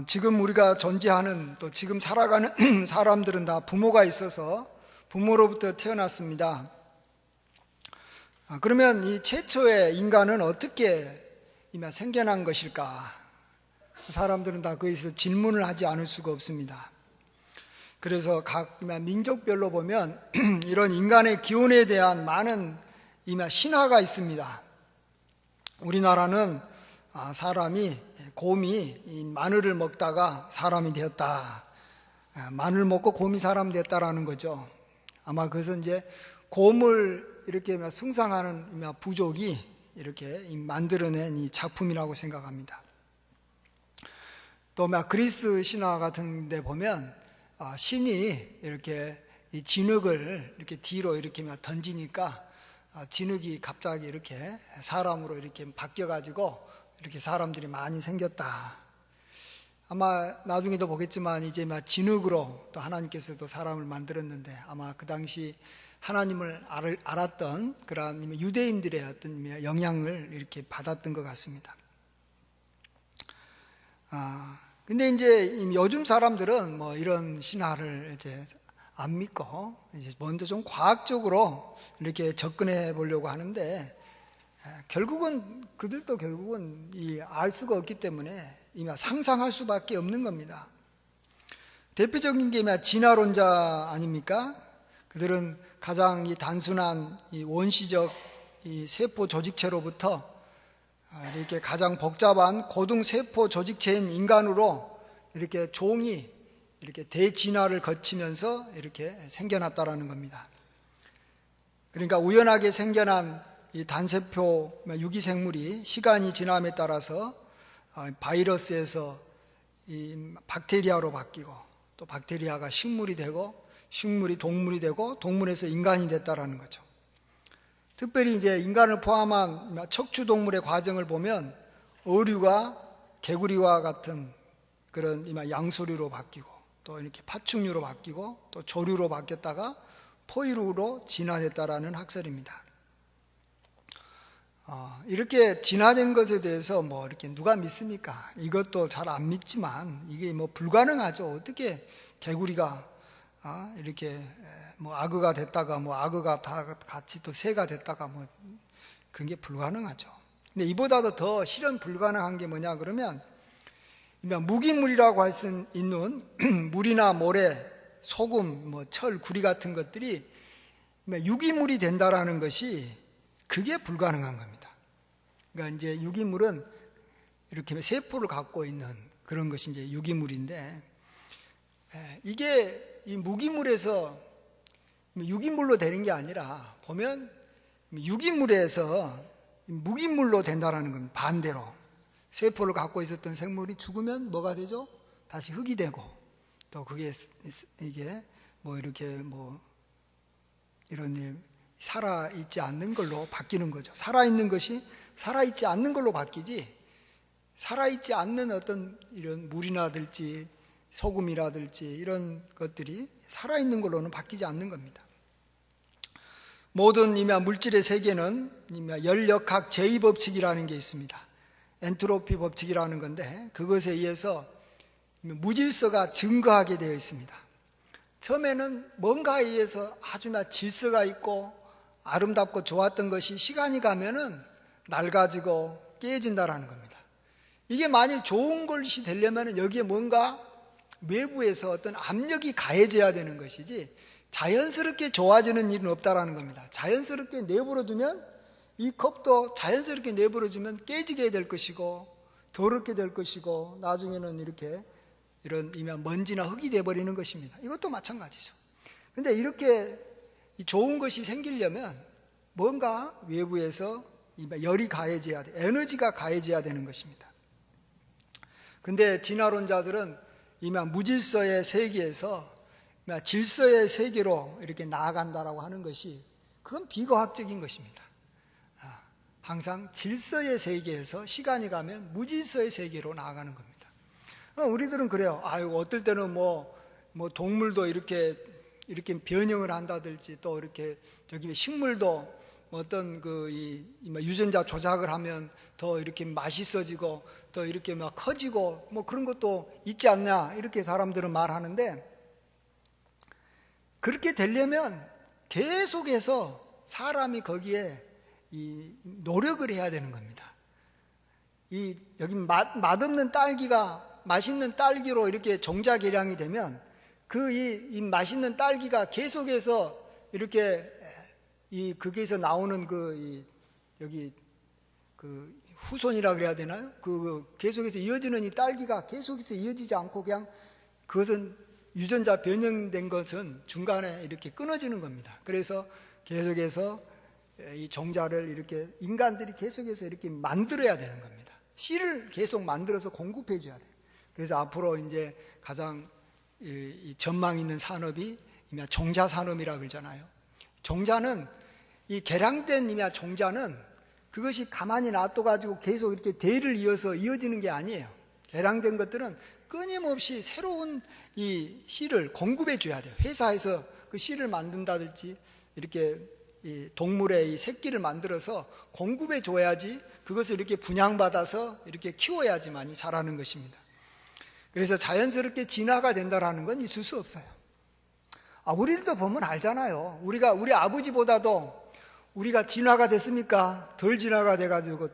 지금 우리가 존재하는 또 지금 살아가는 사람들은 다 부모가 있어서 부모로부터 태어났습니다. 그러면 이 최초의 인간은 어떻게 생겨난 것일까? 사람들은 다 거기서 질문을 하지 않을 수가 없습니다. 그래서 각 민족별로 보면 이런 인간의 기원에 대한 많은 신화가 있습니다. 우리나라는 사람이 곰이 마늘을 먹다가 사람이 되었다. 마늘 먹고 곰이 사람 됐다라는 거죠. 아마 그것은 이제 곰을 이렇게 숭상하는 부족이 이렇게 만들어낸 이 작품이라고 생각합니다. 또 그리스 신화 같은 데 보면 신이 이렇게 이 진흙을 이렇게 뒤로 이렇게 던지니까 진흙이 갑자기 이렇게 사람으로 이렇게 바뀌어가지고 이렇게 사람들이 많이 생겼다. 아마 나중에도 보겠지만 이제 진흙으로 또 하나님께서도 사람을 만들었는데 아마 그 당시 하나님을 알았던 그러한 유대인들의 어떤 영향을 이렇게 받았던 것 같습니다. 근데 이제 요즘 사람들은 이런 신화를 이제 안 믿고 이제 먼저 좀 과학적으로 이렇게 접근해 보려고 하는데 결국은 그들도 결국은 알 수가 없기 때문에 상상할 수밖에 없는 겁니다. 대표적인 게 진화론자 아닙니까? 그들은 가장 단순한 원시적 세포 조직체로부터 이렇게 가장 복잡한 고등 세포 조직체인 인간으로 이렇게 종이 이렇게 대진화를 거치면서 이렇게 생겨났다라는 겁니다. 그러니까 우연하게 생겨난 이 단세포 유기생물이 시간이 지남에 따라서 바이러스에서 이 박테리아로 바뀌고 또 박테리아가 식물이 되고 식물이 동물이 되고 동물에서 인간이 됐다라는 거죠. 특별히 이제 인간을 포함한 척추동물의 과정을 보면 어류가 개구리와 같은 그런 양서류로 바뀌고 또 이렇게 파충류로 바뀌고 또 조류로 바뀌었다가 포유류로 진화됐다라는 학설입니다. 이렇게 진화된 것에 대해서 이렇게 누가 믿습니까? 이것도 잘 안 믿지만 이게 불가능하죠. 어떻게 개구리가 이렇게 악어가 됐다가 악어가 다 같이 또 새가 됐다가 그게 불가능하죠. 근데 이보다도 더 실현 불가능한 게 뭐냐 그러면 무기물이라고 할 수 있는 물이나 모래, 소금, 철, 구리 같은 것들이 유기물이 된다라는 것이 그게 불가능한 겁니다. 그러니까 이제 유기물은 이렇게 세포를 갖고 있는 그런 것이 이제 유기물인데 이게 이 무기물에서 유기물로 되는 게 아니라 보면 유기물에서 무기물로 된다라는 겁니다. 반대로 세포를 갖고 있었던 생물이 죽으면 뭐가 되죠? 다시 흙이 되고 또 그게 이게 이렇게 이런 살아있지 않는 걸로 바뀌는 거죠. 살아있는 것이 살아있지 않는 걸로 바뀌지 살아있지 않는 어떤 이런 물이라든지 소금이라든지 이런 것들이 살아있는 걸로는 바뀌지 않는 겁니다. 모든 물질의 세계는 열역학 제2법칙이라는 게 있습니다. 엔트로피 법칙이라는 건데 그것에 의해서 무질서가 증가하게 되어 있습니다. 처음에는 뭔가에 의해서 아주 질서가 있고 아름답고 좋았던 것이 시간이 가면은 낡아지고 깨진다라는 겁니다. 이게 만일 좋은 것이 되려면 여기에 뭔가 외부에서 어떤 압력이 가해져야 되는 것이지 자연스럽게 좋아지는 일은 없다라는 겁니다. 자연스럽게 내버려 두면 이 컵도 자연스럽게 내버려 두면 깨지게 될 것이고 더럽게 될 것이고 나중에는 이렇게 이런 먼지나 흙이 돼버리는 것입니다. 이것도 마찬가지죠. 근데 이렇게 좋은 것이 생기려면 뭔가 외부에서 열이 가해져야 돼, 에너지가 가해져야 되는 것입니다. 근데 진화론자들은 무질서의 세계에서 질서의 세계로 이렇게 나아간다라고 하는 것이 그건 비과학적인 것입니다. 항상 질서의 세계에서 시간이 가면 무질서의 세계로 나아가는 겁니다. 우리들은 그래요. 어떨 때는 동물도 이렇게 변형을 한다든지 또 이렇게 식물도 어떤 유전자 조작을 하면 더 이렇게 맛있어지고 더 이렇게 막 커지고 뭐 그런 것도 있지 않냐 이렇게 사람들은 말하는데, 그렇게 되려면 계속해서 사람이 거기에 이 노력을 해야 되는 겁니다. 여기 맛없는 딸기가 맛있는 딸기로 이렇게 종자 개량이 되면 이 맛있는 딸기가 계속해서 이렇게 거기에서 나오는 여기 후손이라 그래야 되나요? 계속해서 이어지는 이 딸기가 계속해서 이어지지 않고 그냥 그것은 유전자 변형된 것은 중간에 이렇게 끊어지는 겁니다. 그래서 계속해서 이 종자를 이렇게 인간들이 계속해서 이렇게 만들어야 되는 겁니다. 씨를 계속 만들어서 공급해 줘야 돼요. 그래서 앞으로 이제 가장 이 전망 있는 산업이 종자 산업이라고 그러잖아요. 종자는 이 개량된 종자는 그것이 가만히 놔둬가지고 계속 이렇게 대를 이어서 이어지는 게 아니에요. 개량된 것들은 끊임없이 새로운 이 씨를 공급해 줘야 돼요. 회사에서 그 씨를 만든다든지 이렇게 이 동물의 이 새끼를 만들어서 공급해 줘야지, 그것을 이렇게 분양받아서 이렇게 키워야지만이 자라는 것입니다. 그래서 자연스럽게 진화가 된다라는 건 있을 수 없어요. 우리들도 보면 알잖아요. 우리 아버지보다도 우리가 진화가 됐습니까? 덜 진화가 돼가지고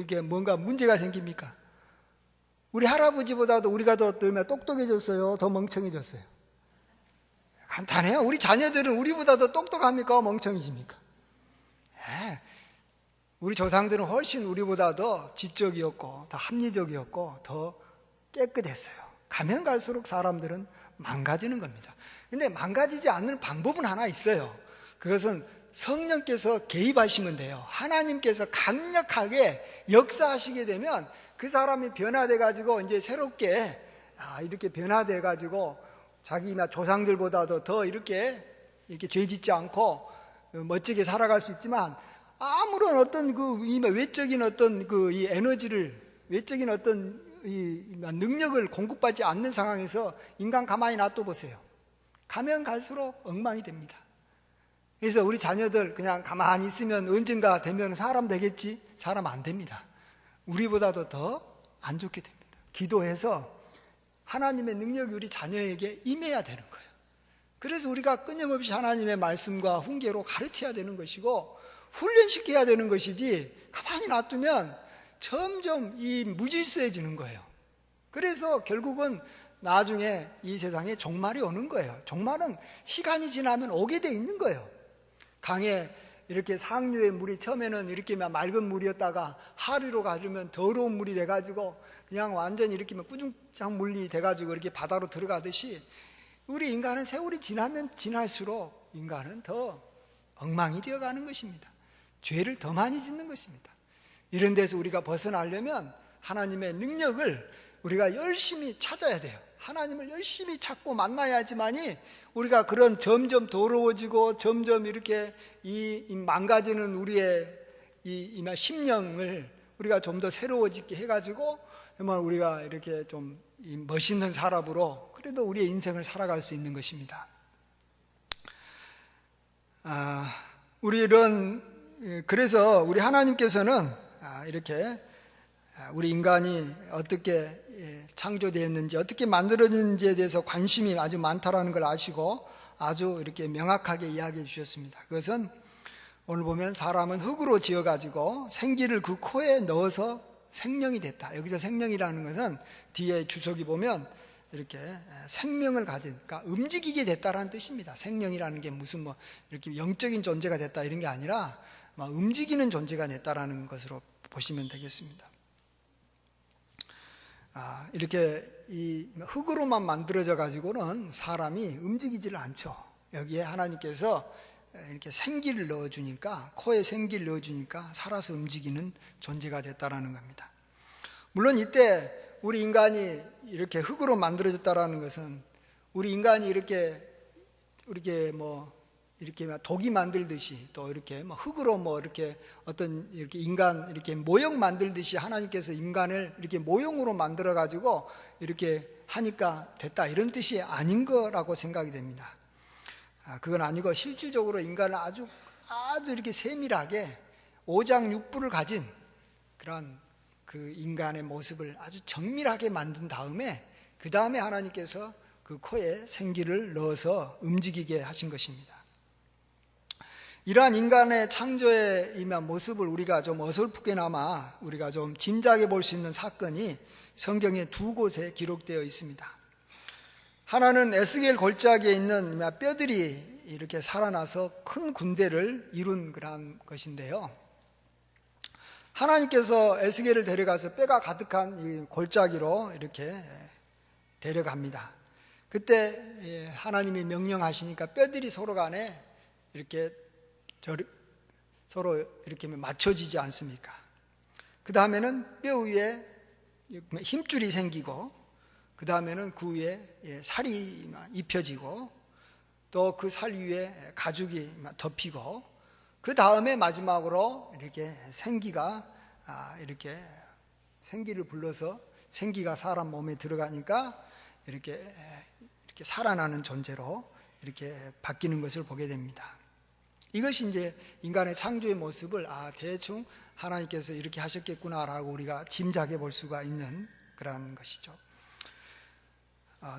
이게 뭔가 문제가 생깁니까? 우리 할아버지보다도 우리가 더 똑똑해졌어요? 더 멍청해졌어요? 간단해요. 우리 자녀들은 우리보다 더 똑똑합니까? 멍청해집니까? 우리 조상들은 훨씬 우리보다 더 지적이었고 더 합리적이었고 더 깨끗했어요. 가면 갈수록 사람들은 망가지는 겁니다. 근데 망가지지 않는 방법은 하나 있어요. 그것은 성령께서 개입하시면 돼요. 하나님께서 강력하게 역사하시게 되면 그 사람이 변화돼 가지고 이제 새롭게 이렇게 변화돼 가지고 자기 조상들보다도 더 이렇게 죄짓지 않고 멋지게 살아갈 수 있지만, 아무런 어떤 이 외적인 어떤 이 에너지를, 외적인 어떤 이 능력을 공급받지 않는 상황에서 인간 가만히 놔둬 보세요. 가면 갈수록 엉망이 됩니다. 그래서 우리 자녀들 그냥 가만히 있으면 언젠가 되면 사람 되겠지? 사람 안 됩니다. 우리보다도 더 안 좋게 됩니다. 기도해서 하나님의 능력이 우리 자녀에게 임해야 되는 거예요. 그래서 우리가 끊임없이 하나님의 말씀과 훈계로 가르쳐야 되는 것이고 훈련시켜야 되는 것이지, 가만히 놔두면 점점 이 무질서해지는 거예요. 그래서 결국은 나중에 이 세상에 종말이 오는 거예요. 종말은 시간이 지나면 오게 돼 있는 거예요. 강에 이렇게 상류의 물이 처음에는 이렇게 맑은 물이었다가 하류로 가주면 더러운 물이 돼가지고 그냥 완전히 이렇게 꾸중장 물이 돼가지고 이렇게 바다로 들어가듯이, 우리 인간은 세월이 지나면 지날수록 인간은 더 엉망이 되어가는 것입니다. 죄를 더 많이 짓는 것입니다. 이런 데서 우리가 벗어나려면 하나님의 능력을 우리가 열심히 찾아야 돼요. 하나님을 열심히 찾고 만나야지만이 우리가 그런 점점 더러워지고 점점 이렇게 이 망가지는 우리의 이 심령을 우리가 좀 더 새로워지게 해가지고 정말 우리가 이렇게 좀 멋있는 사람으로 그래도 우리의 인생을 살아갈 수 있는 것입니다. 그래서 우리 하나님께서는 이렇게 우리 인간이 어떻게 창조되었는지, 어떻게 만들어졌는지에 대해서 관심이 아주 많다라는 걸 아시고 아주 이렇게 명확하게 이야기해 주셨습니다. 그것은 오늘 보면 사람은 흙으로 지어가지고 생기를 그 코에 넣어서 생명이 됐다. 여기서 생명이라는 것은 뒤에 주석이 보면 이렇게 생명을 가진, 그러니까 움직이게 됐다라는 뜻입니다. 생명이라는 게 무슨 이렇게 영적인 존재가 됐다 이런 게 아니라 움직이는 존재가 됐다라는 것으로 보시면 되겠습니다. 이렇게 이 흙으로만 만들어져 가지고는 사람이 움직이지를 않죠. 여기에 하나님께서 이렇게 생기를 넣어주니까, 코에 생기를 넣어주니까 살아서 움직이는 존재가 됐다라는 겁니다. 물론 이때 우리 인간이 이렇게 흙으로 만들어졌다라는 것은 우리 인간이 이렇게 독이 만들듯이 또 이렇게 흙으로 이렇게 어떤 이렇게 인간 이렇게 모형 만들듯이 하나님께서 인간을 이렇게 모형으로 만들어 가지고 이렇게 하니까 됐다, 이런 뜻이 아닌 거라고 생각이 됩니다. 그건 아니고 실질적으로 인간을 아주 이렇게 세밀하게 오장육부를 가진 그런 그 인간의 모습을 아주 정밀하게 만든 다음에 그 다음에 하나님께서 그 코에 생기를 넣어서 움직이게 하신 것입니다. 이러한 인간의 창조의 임한 모습을 우리가 좀 어설프게나마 우리가 좀 짐작해 볼 수 있는 사건이 성경에 두 곳에 기록되어 있습니다. 하나는 에스겔 골짜기에 있는 뼈들이 이렇게 살아나서 큰 군대를 이룬 그런 것인데요. 하나님께서 에스겔을 데려가서 뼈가 가득한 이 골짜기로 이렇게 데려갑니다. 그때 하나님이 명령하시니까 뼈들이 서로 간에 이렇게 서로 이렇게 맞춰지지 않습니까? 그 다음에는 뼈 위에 힘줄이 생기고, 그 다음에는 그 위에 살이 입혀지고, 또 그 살 위에 가죽이 덮이고, 그 다음에 마지막으로 이렇게 생기가 이렇게 생기를 불러서 생기가 사람 몸에 들어가니까 이렇게 살아나는 존재로 이렇게 바뀌는 것을 보게 됩니다. 이것이 이제 인간의 창조의 모습을 대충 하나님께서 이렇게 하셨겠구나라고 우리가 짐작해 볼 수가 있는 그런 것이죠.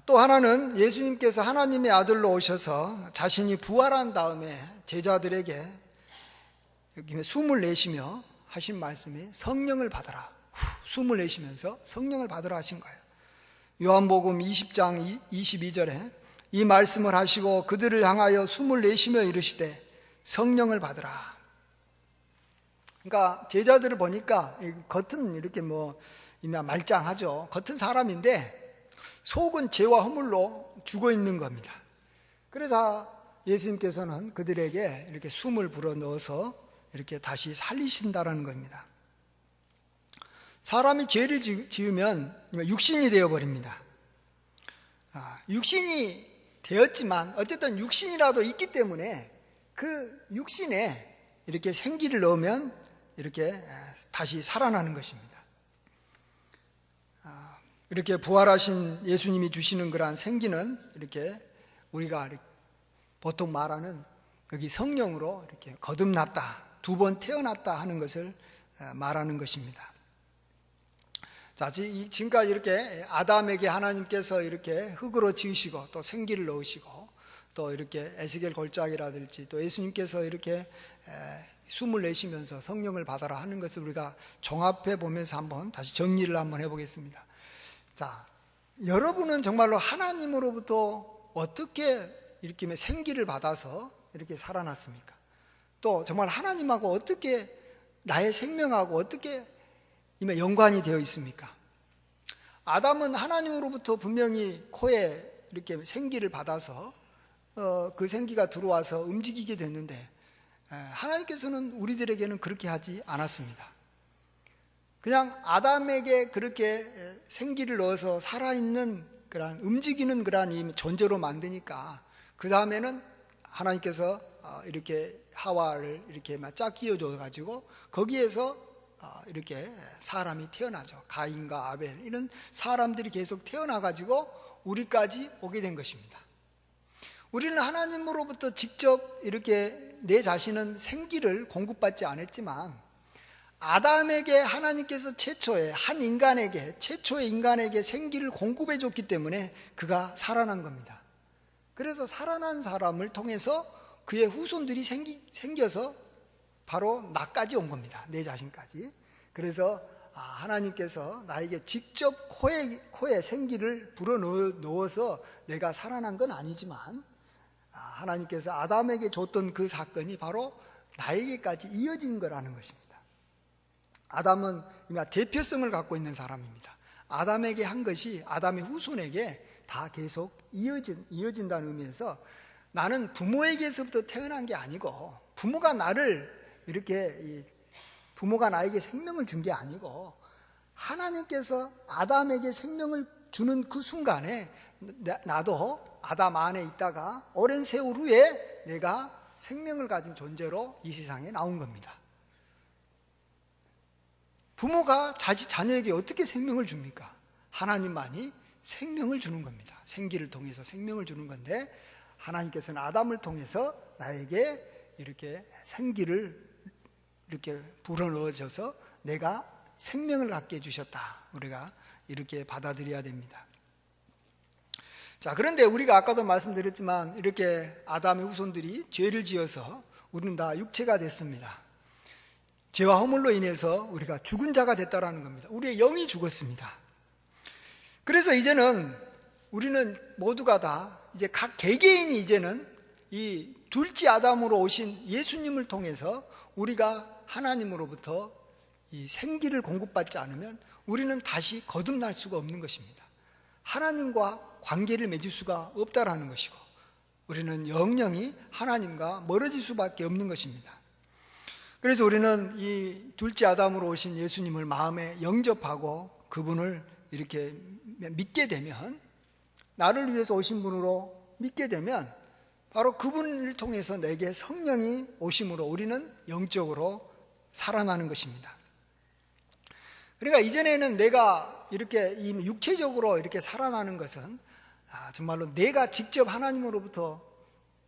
또 하나는 예수님께서 하나님의 아들로 오셔서 자신이 부활한 다음에 제자들에게 숨을 내쉬며 하신 말씀이 성령을 받아라. 숨을 내쉬면서 성령을 받으라 하신 거예요. 요한복음 20장 22절에 이 말씀을 하시고 그들을 향하여 숨을 내쉬며 이르시되 성령을 받으라. 그러니까 제자들을 보니까 겉은 이렇게 말짱하죠. 겉은 사람인데 속은 죄와 허물로 죽어 있는 겁니다. 그래서 예수님께서는 그들에게 이렇게 숨을 불어 넣어서 이렇게 다시 살리신다라는 겁니다. 사람이 죄를 지으면 육신이 되어버립니다. 육신이 되었지만 어쨌든 육신이라도 있기 때문에 그 육신에 이렇게 생기를 넣으면 이렇게 다시 살아나는 것입니다. 이렇게 부활하신 예수님이 주시는 그러한 생기는 이렇게 우리가 보통 말하는 여기 성령으로 이렇게 거듭났다, 두 번 태어났다 하는 것을 말하는 것입니다. 자, 지금까지 이렇게 아담에게 하나님께서 이렇게 흙으로 지으시고 또 생기를 넣으시고 또 이렇게 에스겔 골짜기라든지 또 예수님께서 이렇게 숨을 내쉬면서 성령을 받아라 하는 것을 우리가 종합해 보면서 한번 다시 정리를 한번 해보겠습니다. 자, 여러분은 정말로 하나님으로부터 어떻게 이렇게 생기를 받아서 이렇게 살아났습니까? 또 정말 하나님하고 어떻게 나의 생명하고 어떻게 연관이 되어 있습니까? 아담은 하나님으로부터 분명히 코에 이렇게 생기를 받아서 그 생기가 들어와서 움직이게 됐는데 하나님께서는 우리들에게는 그렇게 하지 않았습니다. 그냥 아담에게 그렇게 생기를 넣어서 살아있는 그런 움직이는 그런 존재로 만드니까 그 다음에는 하나님께서 이렇게 하와를 이렇게 짝 끼워줘 가지고 거기에서 이렇게 사람이 태어나죠. 가인과 아벨 이런 사람들이 계속 태어나 가지고 우리까지 오게 된 것입니다. 우리는 하나님으로부터 직접 이렇게 내 자신은 생기를 공급받지 않았지만 아담에게 하나님께서 최초의 인간에게 생기를 공급해 줬기 때문에 그가 살아난 겁니다. 그래서 살아난 사람을 통해서 그의 후손들이 생겨서 바로 나까지 온 겁니다. 내 자신까지. 그래서 하나님께서 나에게 직접 코에 생기를 불어넣어서 내가 살아난 건 아니지만 하나님께서 아담에게 줬던 그 사건이 바로 나에게까지 이어진 거라는 것입니다. 아담은 대표성을 갖고 있는 사람입니다. 아담에게 한 것이 아담의 후손에게 다 계속 이어진다는 의미에서 나는 부모에게서부터 태어난 게 아니고 부모가 나에게 생명을 준 게 아니고 하나님께서 아담에게 생명을 주는 그 순간에 나도 아담 안에 있다가 오랜 세월 후에 내가 생명을 가진 존재로 이 세상에 나온 겁니다. 부모가 자녀에게 어떻게 생명을 줍니까? 하나님만이 생명을 주는 겁니다. 생기를 통해서 생명을 주는 건데 하나님께서는 아담을 통해서 나에게 이렇게 생기를 이렇게 불어넣어줘서 내가 생명을 갖게 해주셨다. 우리가 이렇게 받아들여야 됩니다. 자, 그런데 우리가 아까도 말씀드렸지만 이렇게 아담의 후손들이 죄를 지어서 우리는 다 육체가 됐습니다. 죄와 허물로 인해서 우리가 죽은 자가 됐다라는 겁니다. 우리의 영이 죽었습니다. 그래서 이제는 우리는 모두가 다 이제 각 개개인이 이제는 이 둘째 아담으로 오신 예수님을 통해서 우리가 하나님으로부터 이 생기를 공급받지 않으면 우리는 다시 거듭날 수가 없는 것입니다. 하나님과 관계를 맺을 수가 없다라는 것이고 우리는 영영이 하나님과 멀어질 수밖에 없는 것입니다. 그래서 우리는 이 둘째 아담으로 오신 예수님을 마음에 영접하고 그분을 이렇게 믿게 되면, 나를 위해서 오신 분으로 믿게 되면 바로 그분을 통해서 내게 성령이 오심으로 우리는 영적으로 살아나는 것입니다. 그러니까 이전에는 내가 이렇게 육체적으로 이렇게 살아나는 것은 정말로 내가 직접 하나님으로부터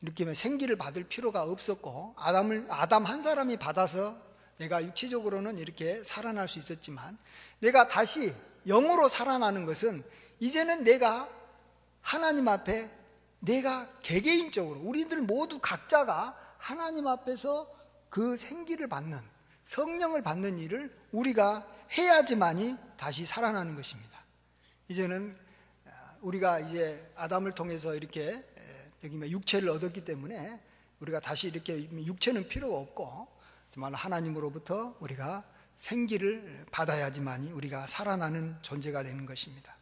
이렇게 생기를 받을 필요가 없었고 아담 한 사람이 받아서 내가 육체적으로는 이렇게 살아날 수 있었지만, 내가 다시 영으로 살아나는 것은 이제는 내가 하나님 앞에 내가 개개인적으로 우리들 모두 각자가 하나님 앞에서 그 생기를 받는, 성령을 받는 일을 우리가 해야지만이 다시 살아나는 것입니다. 이제는 우리가 이제 아담을 통해서 이렇게 여기 육체를 얻었기 때문에 우리가 다시 이렇게 육체는 필요가 없고 정말 하나님으로부터 우리가 생기를 받아야지만이 우리가 살아나는 존재가 되는 것입니다.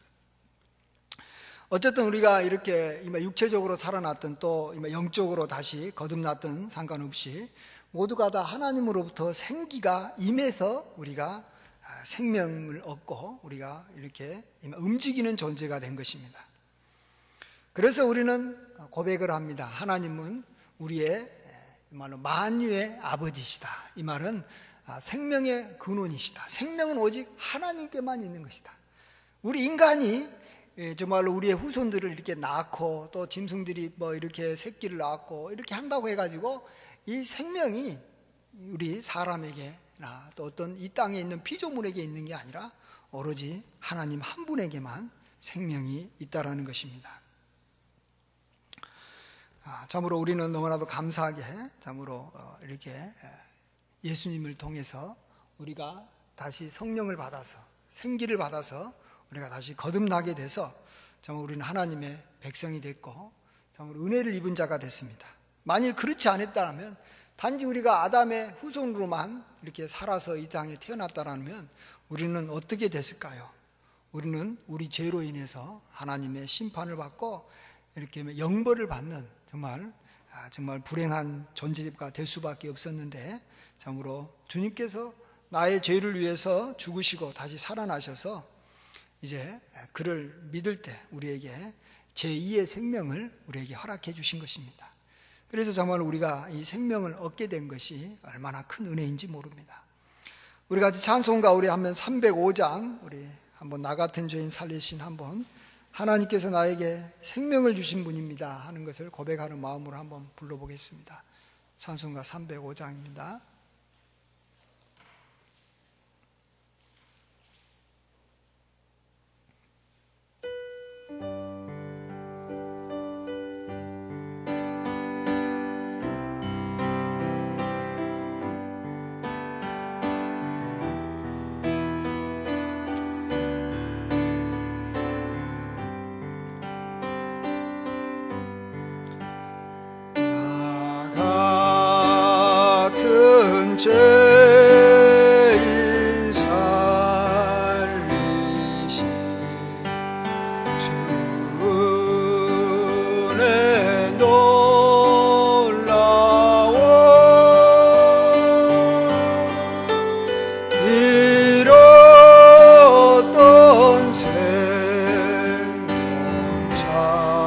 어쨌든 우리가 이렇게 육체적으로 살아났든 또 영적으로 다시 거듭났든 상관없이 모두가 다 하나님으로부터 생기가 임해서 우리가 생명을 얻고 우리가 이렇게 움직이는 존재가 된 것입니다. 그래서 우리는 고백을 합니다. 하나님은 우리의 말로 만유의 아버지시다. 이 말은 생명의 근원이시다. 생명은 오직 하나님께만 있는 것이다. 우리 인간이 정말로 우리의 후손들을 이렇게 낳고 또 짐승들이 이렇게 새끼를 낳고 이렇게 한다고 해가지고 이 생명이 우리 사람에게나 또 어떤 이 땅에 있는 피조물에게 있는 게 아니라 오로지 하나님 한 분에게만 생명이 있다라는 것입니다. 참으로 우리는 너무나도 감사하게 참으로 이렇게 예수님을 통해서 우리가 다시 성령을 받아서 생기를 받아서 우리가 다시 거듭나게 돼서 참으로 우리는 하나님의 백성이 됐고 참으로 은혜를 입은 자가 됐습니다. 만일 그렇지 않았다면 단지 우리가 아담의 후손으로만 이렇게 살아서 이 땅에 태어났다면 우리는 어떻게 됐을까요? 우리는 우리 죄로 인해서 하나님의 심판을 받고 이렇게 영벌을 받는 정말 불행한 존재가 될 수밖에 없었는데, 참으로 주님께서 나의 죄를 위해서 죽으시고 다시 살아나셔서 이제 그를 믿을 때 우리에게 제2의 생명을 우리에게 허락해 주신 것입니다. 그래서 정말 우리가 이 생명을 얻게 된 것이 얼마나 큰 은혜인지 모릅니다. 우리 같이 찬송가 우리 한번 305장 우리 한번 나 같은 죄인 살리신 한번 하나님께서 나에게 생명을 주신 분입니다 하는 것을 고백하는 마음으로 한번 불러보겠습니다. 찬송가 305장입니다. 죄인 살리신 주의 놀라워 잃었던 생명 찾았고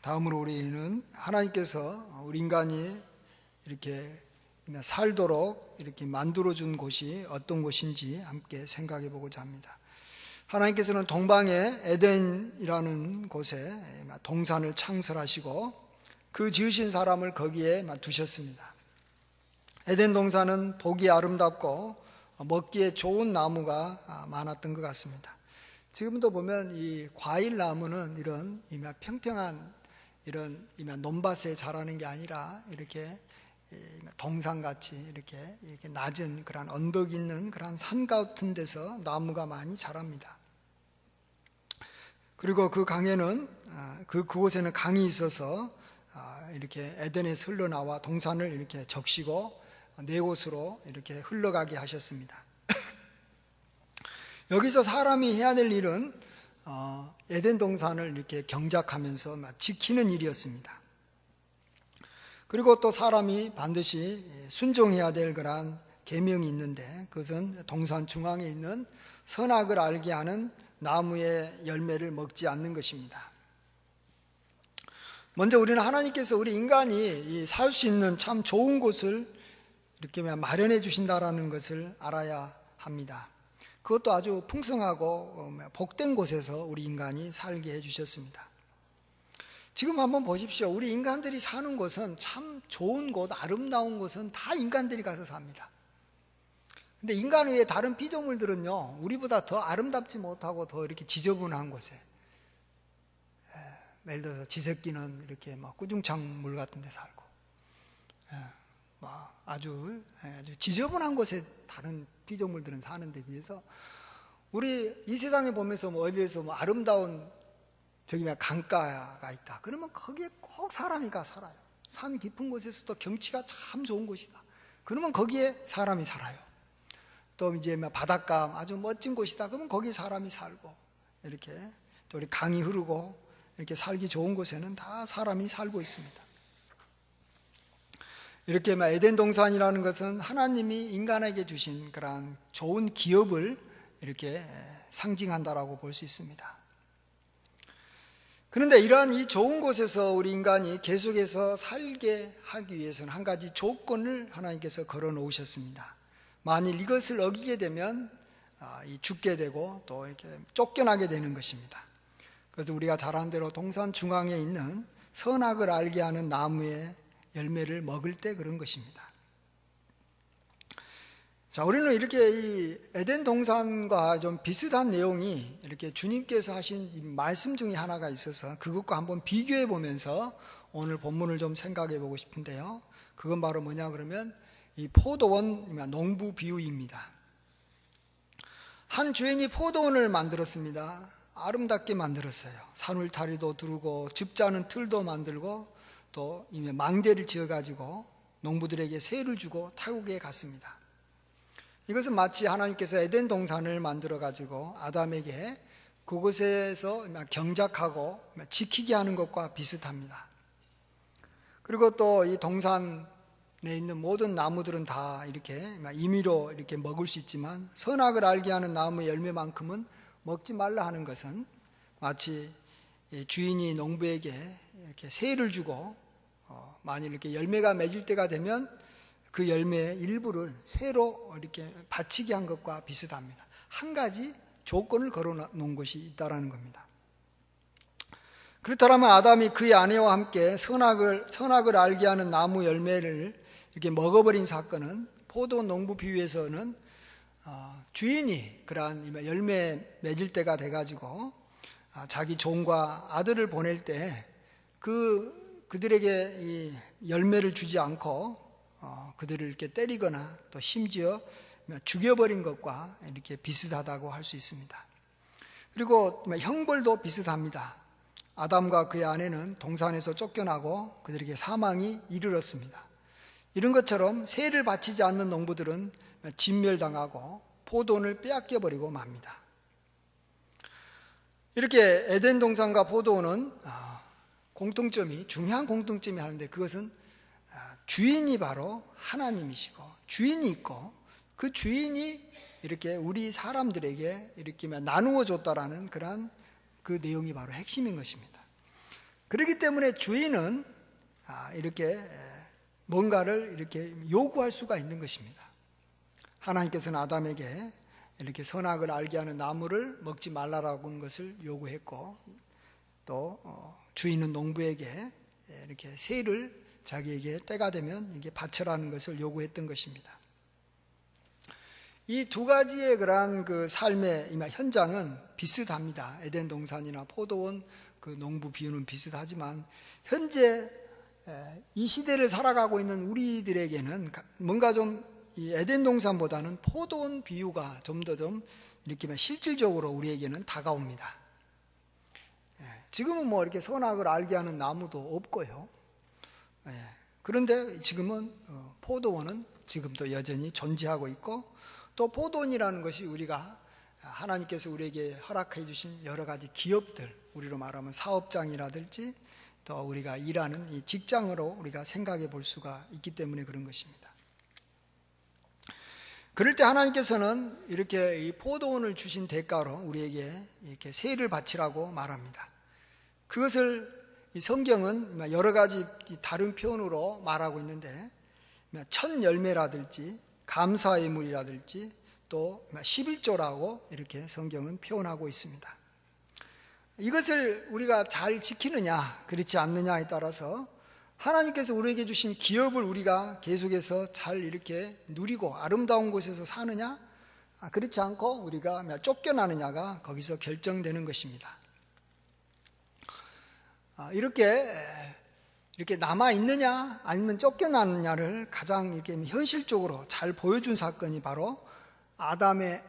다음으로 우리는 하나님께서 우리 인간이 이렇게 살도록 이렇게 만들어준 곳이 어떤 곳인지 함께 생각해 보고자 합니다. 하나님께서는 동방의 에덴이라는 곳에 동산을 창설하시고 그 지으신 사람을 거기에 두셨습니다. 에덴 동산은 보기 아름답고 먹기에 좋은 나무가 많았던 것 같습니다. 지금도 보면 이 과일 나무는 이런 평평한 이런 논밭에 자라는 게 아니라 이렇게 동산같이 이렇게 낮은 그런 언덕 있는 그런 산 같은 데서 나무가 많이 자랍니다. 그리고 그 강에는 그곳에는 강이 있어서 이렇게 에덴에서 흘러나와 동산을 이렇게 적시고 네 곳으로 이렇게 흘러가게 하셨습니다. 여기서 사람이 해야 될 일은 에덴 동산을 이렇게 경작하면서 지키는 일이었습니다. 그리고 또 사람이 반드시 순종해야 될 그런 계명이 있는데 그것은 동산 중앙에 있는 선악을 알게 하는 나무의 열매를 먹지 않는 것입니다. 먼저 우리는 하나님께서 우리 인간이 살 수 있는 참 좋은 곳을 이렇게 마련해 주신다라는 것을 알아야 합니다. 그것도 아주 풍성하고 복된 곳에서 우리 인간이 살게 해주셨습니다. 지금 한번 보십시오. 우리 인간들이 사는 곳은 참 좋은 곳, 아름다운 곳은 다 인간들이 가서 삽니다. 근데 인간 외에 다른 피조물들은요, 우리보다 더 아름답지 못하고 더 이렇게 지저분한 곳에, 예를 들어서 지새끼는 이렇게 꾸중창 물 같은 데 살고, 아주 지저분한 곳에 다른 피조물들은 사는데 비해서 우리 이 세상에 보면서 어디에서 아름다운 강가가 있다. 그러면 거기에 꼭 사람이 가 살아요. 산 깊은 곳에서도 경치가 참 좋은 곳이다. 그러면 거기에 사람이 살아요. 또 이제 바닷가 아주 멋진 곳이다. 그러면 거기 사람이 살고 이렇게 또 우리 강이 흐르고 이렇게 살기 좋은 곳에는 다 사람이 살고 있습니다. 이렇게 에덴 동산이라는 것은 하나님이 인간에게 주신 그런 좋은 기업을 이렇게 상징한다라고 볼 수 있습니다. 그런데 이러한 이 좋은 곳에서 우리 인간이 계속해서 살게 하기 위해서는 한 가지 조건을 하나님께서 걸어 놓으셨습니다. 만일 이것을 어기게 되면 죽게 되고 또 이렇게 쫓겨나게 되는 것입니다. 그래서 우리가 잘 아는 대로 동산 중앙에 있는 선악을 알게 하는 나무의 열매를 먹을 때 그런 것입니다. 자, 우리는 이렇게 이 에덴 동산과 좀 비슷한 내용이 이렇게 주님께서 하신 이 말씀 중에 하나가 있어서 그것과 한번 비교해 보면서 오늘 본문을 좀 생각해 보고 싶은데요. 그건 바로 뭐냐 그러면 이 포도원 농부 비유입니다. 한 주인이 포도원을 만들었습니다. 아름답게 만들었어요. 산울타리도 두르고 즙자는 틀도 만들고 또 이미 망대를 지어가지고 농부들에게 세를 주고 타국에 갔습니다. 이것은 마치 하나님께서 에덴 동산을 만들어가지고 아담에게 그곳에서 경작하고 지키게 하는 것과 비슷합니다. 그리고 또 이 동산에 있는 모든 나무들은 다 이렇게 임의로 이렇게 먹을 수 있지만 선악을 알게 하는 나무의 열매만큼은 먹지 말라 하는 것은 마치 주인이 농부에게 이렇게 세를 주고 만일 이렇게 열매가 맺을 때가 되면 그 열매의 일부를 새로 이렇게 바치게 한 것과 비슷합니다. 한 가지 조건을 걸어 놓은 것이 있다라는 겁니다. 그렇다면 아담이 그의 아내와 함께 선악을 알게 하는 나무 열매를 이렇게 먹어버린 사건은 포도 농부 비유에서는 주인이 그러한 열매 맺을 때가 돼가지고 자기 종과 아들을 보낼 때 그들에게 이 열매를 주지 않고 그들을 이렇게 때리거나 또 심지어 죽여버린 것과 이렇게 비슷하다고 할 수 있습니다. 그리고 형벌도 비슷합니다. 아담과 그의 아내는 동산에서 쫓겨나고 그들에게 사망이 이르렀습니다. 이런 것처럼 세를 바치지 않는 농부들은 진멸당하고 포도원을 빼앗겨버리고 맙니다. 이렇게 에덴 동산과 포도원은 중요한 공통점이 하는데 그것은 주인이 바로 하나님이시고 주인이 있고 그 주인이 이렇게 우리 사람들에게 이렇게 나누어 줬다라는 그런 그 내용이 바로 핵심인 것입니다. 그렇기 때문에 주인은 이렇게 뭔가를 이렇게 요구할 수가 있는 것입니다. 하나님께서는 아담에게 이렇게 선악을 알게 하는 나무를 먹지 말라라고 하는 것을 요구했고, 또 주인은 농부에게 이렇게 세를 자기에게 때가 되면 이게 바쳐라는 것을 요구했던 것입니다. 이 두 가지의 그러한 그 삶의 현장은 비슷합니다. 에덴 동산이나 포도원 그 농부 비유는 비슷하지만, 현재 이 시대를 살아가고 있는 우리들에게는 뭔가 좀 이 에덴 동산보다는 포도원 비유가 좀 더 이렇게 실질적으로 우리에게는 다가옵니다. 지금은 뭐 이렇게 선악을 알게 하는 나무도 없고요. 그런데 지금은 포도원은 지금도 여전히 존재하고 있고, 또 포도원이라는 것이 우리가 하나님께서 우리에게 허락해 주신 여러 가지 기업들, 우리로 말하면 사업장이라든지 또 우리가 일하는 이 직장으로 우리가 생각해 볼 수가 있기 때문에 그런 것입니다. 그럴 때 하나님께서는 이렇게 이 포도원을 주신 대가로 우리에게 이렇게 세를 바치라고 말합니다. 그것을 이 성경은 여러 가지 다른 표현으로 말하고 있는데, 첫 열매라든지 감사의 물이라든지 또 11조라고 이렇게 성경은 표현하고 있습니다. 이것을 우리가 잘 지키느냐 그렇지 않느냐에 따라서 하나님께서 우리에게 주신 기업을 우리가 계속해서 잘 이렇게 누리고 아름다운 곳에서 사느냐, 그렇지 않고 우리가 쫓겨나느냐가 거기서 결정되는 것입니다. 이렇게 남아 있느냐 아니면 쫓겨나느냐를 가장 이렇게 현실적으로 잘 보여준 사건이 바로 아담의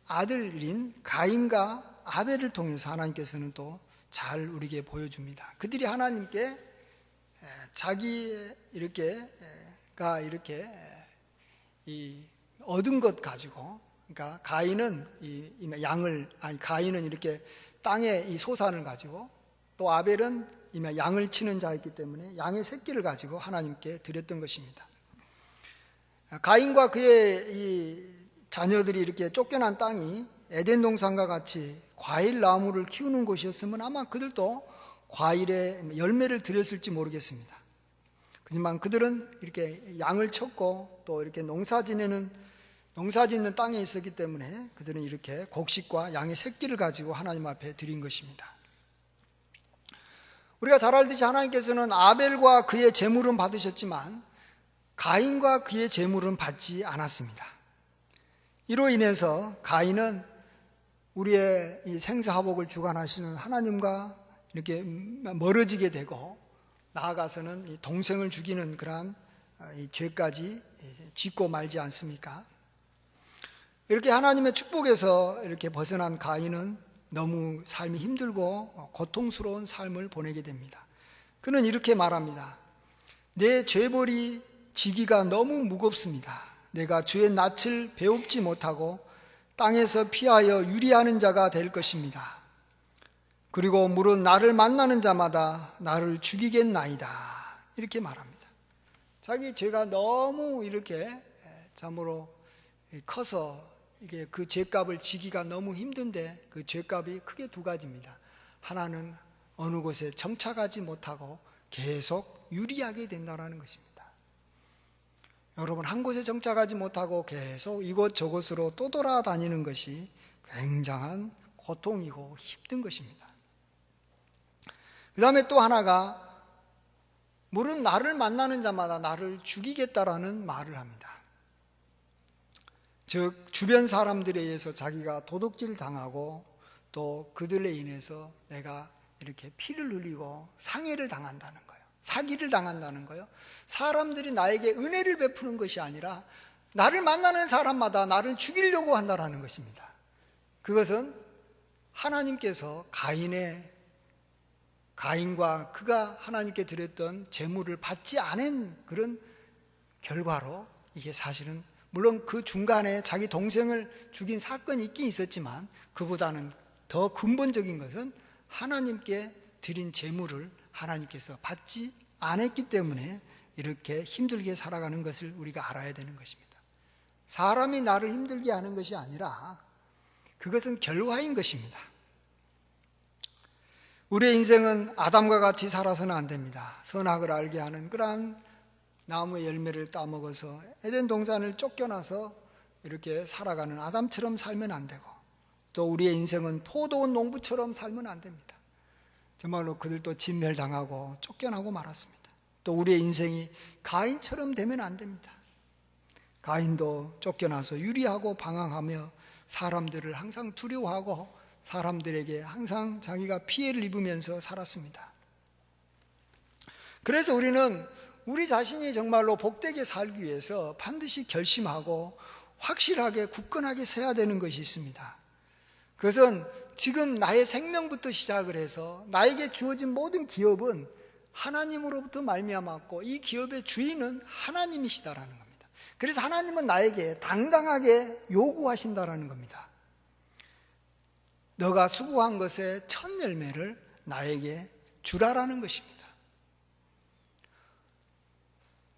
아들인 가인과 아벨을 통해서 하나님께서는 또 잘 우리에게 보여줍니다. 그들이 하나님께 자기 이렇게가 이렇게 이 얻은 것 가지고, 그러니까 가인은 가인은 이렇게 땅의 이 소산을 가지고, 또 아벨은 양을 치는 자였기 때문에 양의 새끼를 가지고 하나님께 드렸던 것입니다. 가인과 그의 이 자녀들이 이렇게 쫓겨난 땅이 에덴 동산과 같이 과일 나무를 키우는 곳이었으면 아마 그들도 과일의 열매를 드렸을지 모르겠습니다. 하지만 그들은 이렇게 양을 쳤고 또 이렇게 농사 짓는 땅에 있었기 때문에 그들은 이렇게 곡식과 양의 새끼를 가지고 하나님 앞에 드린 것입니다. 우리가 잘 알듯이 하나님께서는 아벨과 그의 제물은 받으셨지만 가인과 그의 제물은 받지 않았습니다. 이로 인해서 가인은 우리의 이 생사화복을 주관하시는 하나님과 이렇게 멀어지게 되고, 나아가서는 이 동생을 죽이는 그러한 이 죄까지 짓고 말지 않습니까? 이렇게 하나님의 축복에서 이렇게 벗어난 가인은 너무 삶이 힘들고 고통스러운 삶을 보내게 됩니다. 그는 이렇게 말합니다. 내 죄벌이 지기가 너무 무겁습니다. 내가 주의 낯을 배웁지 못하고 땅에서 피하여 유리하는 자가 될 것입니다. 그리고 물은 나를 만나는 자마다 나를 죽이겠나이다. 이렇게 말합니다. 자기 죄가 너무 이렇게 참으로 커서 이게 그 죄값을 지기가 너무 힘든데, 그 죄값이 크게 두 가지입니다. 하나는 어느 곳에 정착하지 못하고 계속 유리하게 된다는 것입니다. 여러분, 한 곳에 정착하지 못하고 계속 이곳 저곳으로 또 돌아다니는 것이 굉장한 고통이고 힘든 것입니다. 그 다음에 또 하나가, 물은 나를 만나는 자마다 나를 죽이겠다라는 말을 합니다. 즉 주변 사람들에 의해서 자기가 도둑질 당하고 또 그들에 인해서 내가 이렇게 피를 흘리고 상해를 당한다는 거예요. 사기를 당한다는 거예요. 사람들이 나에게 은혜를 베푸는 것이 아니라 나를 만나는 사람마다 나를 죽이려고 한다는 것입니다. 그것은 하나님께서 가인과 그가 하나님께 드렸던 제물을 받지 않은 그런 결과로, 이게 사실은 물론 그 중간에 자기 동생을 죽인 사건이 있긴 있었지만 그보다는 더 근본적인 것은 하나님께 드린 제물을 하나님께서 받지 않았기 때문에 이렇게 힘들게 살아가는 것을 우리가 알아야 되는 것입니다. 사람이 나를 힘들게 하는 것이 아니라 그것은 결과인 것입니다. 우리의 인생은 아담과 같이 살아서는 안 됩니다. 선악을 알게 하는 그러한 나무의 열매를 따먹어서 에덴 동산을 쫓겨나서 이렇게 살아가는 아담처럼 살면 안 되고, 또 우리의 인생은 포도원 농부처럼 살면 안 됩니다. 정말로 그들도 진멸당하고 쫓겨나고 말았습니다. 또 우리의 인생이 가인처럼 되면 안 됩니다. 가인도 쫓겨나서 유리하고 방황하며 사람들을 항상 두려워하고 사람들에게 항상 자기가 피해를 입으면서 살았습니다. 그래서 우리는 우리 자신이 정말로 복되게 살기 위해서 반드시 결심하고 확실하게 굳건하게 서야 되는 것이 있습니다. 그것은 지금 나의 생명부터 시작을 해서 나에게 주어진 모든 기업은 하나님으로부터 말미암았고 이 기업의 주인은 하나님이시다라는 겁니다. 그래서 하나님은 나에게 당당하게 요구하신다라는 겁니다. 너가 수고한 것의 첫 열매를 나에게 주라라는 것입니다.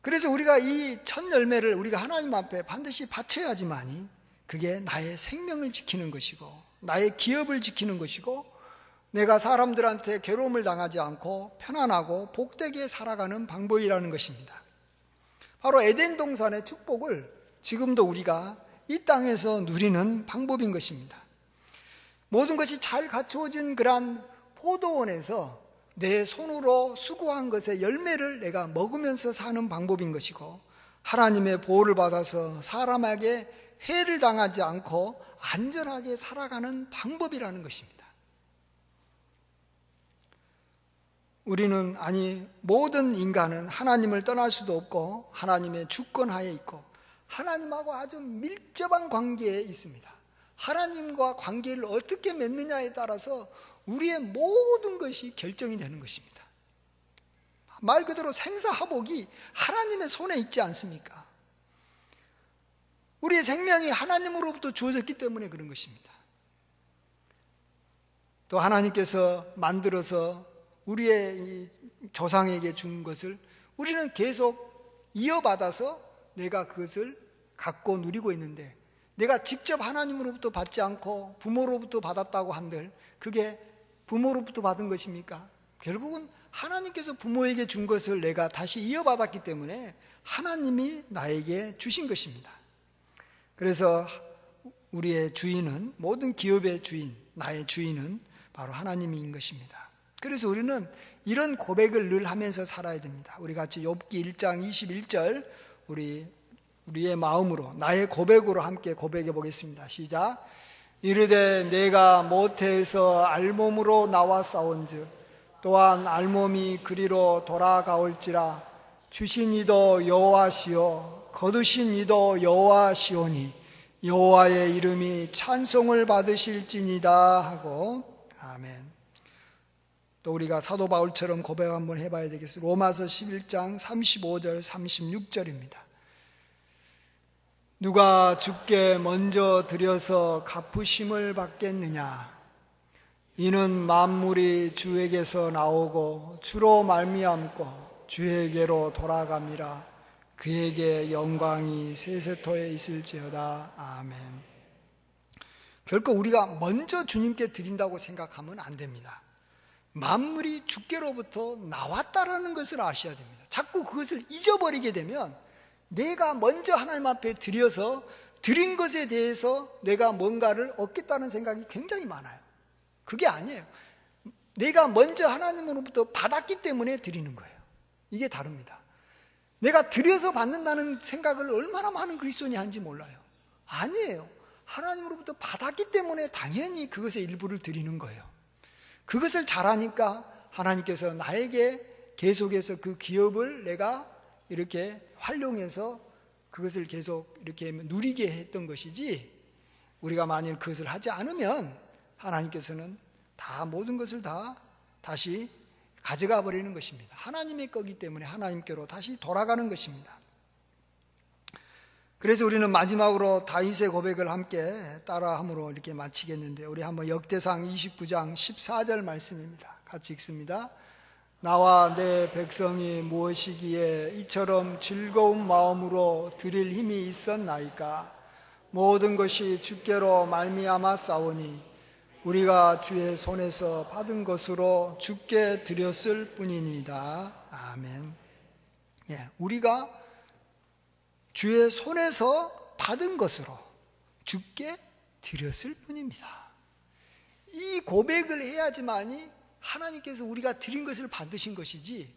그래서 우리가 이 첫 열매를 우리가 하나님 앞에 반드시 바쳐야지만이 그게 나의 생명을 지키는 것이고 나의 기업을 지키는 것이고 내가 사람들한테 괴로움을 당하지 않고 편안하고 복되게 살아가는 방법이라는 것입니다. 바로 에덴 동산의 축복을 지금도 우리가 이 땅에서 누리는 방법인 것입니다. 모든 것이 잘 갖추어진 그러한 포도원에서 내 손으로 수고한 것의 열매를 내가 먹으면서 사는 방법인 것이고, 하나님의 보호를 받아서 사람에게 해를 당하지 않고 안전하게 살아가는 방법이라는 것입니다. 우리는, 아니 모든 인간은 하나님을 떠날 수도 없고 하나님의 주권하에 있고 하나님하고 아주 밀접한 관계에 있습니다. 하나님과 관계를 어떻게 맺느냐에 따라서 우리의 모든 것이 결정이 되는 것입니다. 말 그대로 생사화복이 하나님의 손에 있지 않습니까? 우리의 생명이 하나님으로부터 주어졌기 때문에 그런 것입니다. 또 하나님께서 만들어서 우리의 이 조상에게 준 것을 우리는 계속 이어받아서 내가 그것을 갖고 누리고 있는데, 내가 직접 하나님으로부터 받지 않고 부모로부터 받았다고 한들 그게 부모로부터 받은 것입니까? 결국은 하나님께서 부모에게 준 것을 내가 다시 이어받았기 때문에 하나님이 나에게 주신 것입니다. 그래서 우리의 주인은, 모든 기업의 주인, 나의 주인은 바로 하나님인 것입니다. 그래서 우리는 이런 고백을 늘 하면서 살아야 됩니다. 우리 같이 욥기 1장 21절 우리의 마음으로 나의 고백으로 함께 고백해 보겠습니다. 시작. 이르되 내가 모태에서 알몸으로 나와 싸운즉 또한 알몸이 그리로 돌아가올지라 주신 이도 여호와시요 거두신 이도 여호와시오니 여호와의 이름이 찬송을 받으실지니다 하고. 아멘. 또 우리가 사도 바울처럼 고백 한번 해봐야 되겠습니다. 로마서 11장 35절 36절입니다. 누가 주께 먼저 드려서 갚으심을 받겠느냐? 이는 만물이 주에게서 나오고 주로 말미암고 주에게로 돌아감이라. 그에게 영광이 세세토에 있을지어다. 아멘. 결코 우리가 먼저 주님께 드린다고 생각하면 안 됩니다. 만물이 주께로부터 나왔다라는 것을 아셔야 됩니다. 자꾸 그것을 잊어버리게 되면 내가 먼저 하나님 앞에 드려서 드린 것에 대해서 내가 뭔가를 얻겠다는 생각이 굉장히 많아요. 그게 아니에요. 내가 먼저 하나님으로부터 받았기 때문에 드리는 거예요. 이게 다릅니다. 내가 드려서 받는다는 생각을 얼마나 많은 그리스도인이 하는지 몰라요. 아니에요. 하나님으로부터 받았기 때문에 당연히 그것의 일부를 드리는 거예요. 그것을 잘하니까 하나님께서 나에게 계속해서 그 기업을 내가 이렇게 활용해서 그것을 계속 이렇게 누리게 했던 것이지, 우리가 만일 그것을 하지 않으면 하나님께서는 다 모든 것을 다 다시 가져가 버리는 것입니다. 하나님의 거기 때문에 하나님께로 다시 돌아가는 것입니다. 그래서 우리는 마지막으로 다윗의 고백을 함께 따라함으로 이렇게 마치겠는데, 우리 한번 역대상 29장 14절 말씀입니다. 같이 읽습니다. 나와 내 백성이 무엇이기에 이처럼 즐거운 마음으로 드릴 힘이 있었나이까? 모든 것이 주께로 말미암아 싸우니 우리가 주의 손에서 받은 것으로 주께 드렸을 뿐이니이다. 아멘. 예, 우리가 주의 손에서 받은 것으로 주께 드렸을 뿐입니다. 이 고백을 해야지만이 하나님께서 우리가 드린 것을 받으신 것이지,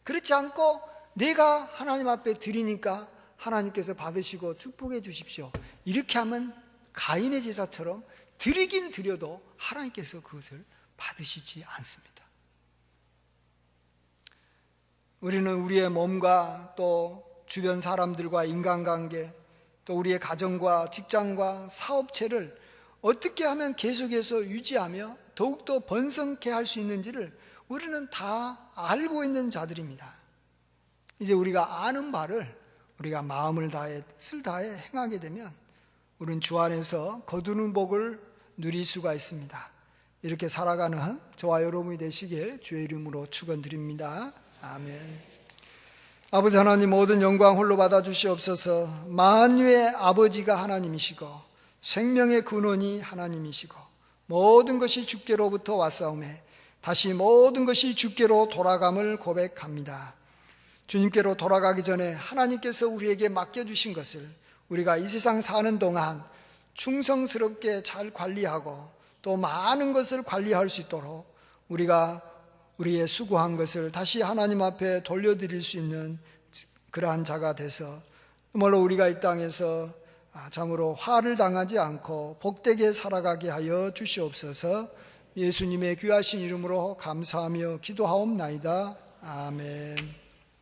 그렇지 않고 내가 하나님 앞에 드리니까 하나님께서 받으시고 축복해 주십시오, 이렇게 하면 가인의 제사처럼 드리긴 드려도 하나님께서 그것을 받으시지 않습니다. 우리는 우리의 몸과 또 주변 사람들과 인간관계, 또 우리의 가정과 직장과 사업체를 어떻게 하면 계속해서 유지하며 더욱더 번성케 할 수 있는지를 우리는 다 알고 있는 자들입니다. 이제 우리가 아는 바를 우리가 마음을 다해 뜻을 다해 행하게 되면 우리는 주 안에서 거두는 복을 누릴 수가 있습니다. 이렇게 살아가는 저와 여러분이 되시길 주의 이름으로 축원드립니다. 아멘. 아버지 하나님, 모든 영광 홀로 받아 주시옵소서. 만유의 아버지가 하나님이시고 생명의 근원이 하나님이시고 모든 것이 주께로부터 왔사오매 다시 모든 것이 주께로 돌아감을 고백합니다. 주님께로 돌아가기 전에 하나님께서 우리에게 맡겨주신 것을 우리가 이 세상 사는 동안 충성스럽게 잘 관리하고 또 많은 것을 관리할 수 있도록 우리가 우리의 수고한 것을 다시 하나님 앞에 돌려드릴 수 있는 그러한 자가 돼서 정말로 우리가 이 땅에서 참으로 화를 당하지 않고 복되게 살아가게 하여 주시옵소서. 예수님의 귀하신 이름으로 감사하며 기도하옵나이다. 아멘.